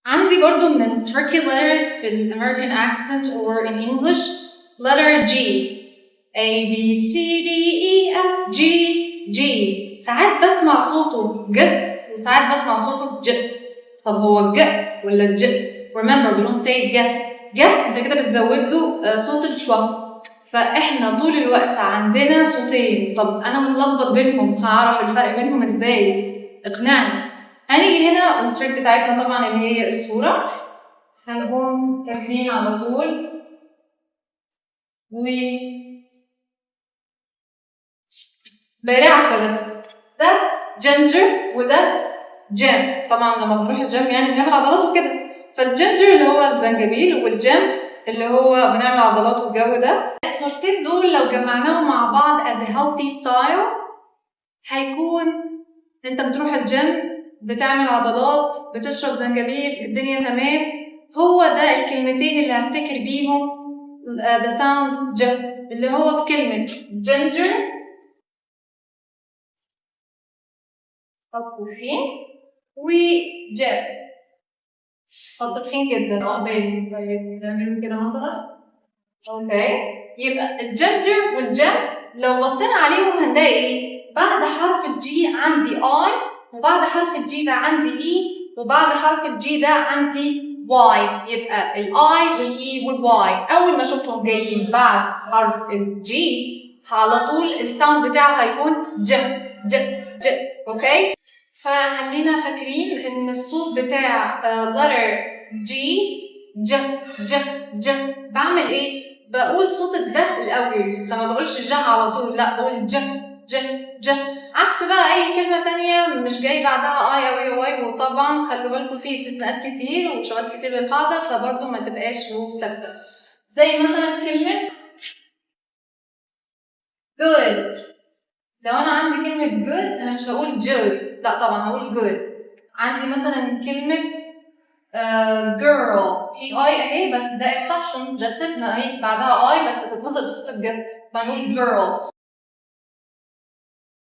عندي برضو من ال tricky letters في ال American accent or in English letter G A B C D E F G G. ساعات بسمع صوته ج وساعات بسمع صوته ج. طب هو ج ولا ج؟ Remember we don't say ج انت كده بتزود له صوت الشوا. فاحنا طول الوقت عندنا صوتين. طب انا متلخبط بينهم، هعرف الفرق بينهم ازاي؟ اقنعني. هنيجي هنا التريك بتاعتنا طبعا اللي هي الصورة. هنقوم فاكرين على طول بارعة في الرسم. ده جنجر وده جام. طبعا لما بنروح الجيم يعني بنعمل عضلات وكده. فالجنجر اللي هو الزنجبيل والجام اللي هو بنعمل عضلات والجو ده. الصورتين دول لو جمعناهم مع بعض as a healthy style هيكون انت بتروح الجيم بتعمل عضلات بتشرب زنجبيل الدنيا تمام. هو ده الكلمتين اللي هفتكر بيهم the sound ج اللي هو في كلمة ginger خط تخين وجاب خط تخين جدا قبالي. طيب نعمل كده مثلا. اوكي يبقى الجنجر والجم لو بصينا عليهم هنلاقي بعد حرف الجي عندي اي وبعد حرف الجي ده عندي اي وبعد حرف الجي ده عندي واي. يبقى الاي والاي والواي اول ما اشوفهم جايين بعد حرف الجي على طول الساوند بتاعه هيكون ج ج ج. اوكي فخلينا فاكرين ان الصوت بتاع letter G ج ج ج بعمل ايه؟ بقول صوت الده الاول فما بقولش ج على طول، لا بقول ج ج ج. عكس بقى اي كلمه تانية مش جاي بعدها اي او اي واي. وطبعا خلوا بالكم في استثناءات كتير وشواذ كتير بالقاعده فبرضه ما تبقاش رول ثابته. زي مثلا كلمه good. لو انا عندي كلمه good انا مش هقول good، لا طبعا هقول good. عندي مثلا كلمه girl في اي اهي بس ده exception ده استثناء اهي بعدها اي بس تتنطق بصوت الج فنقول girl.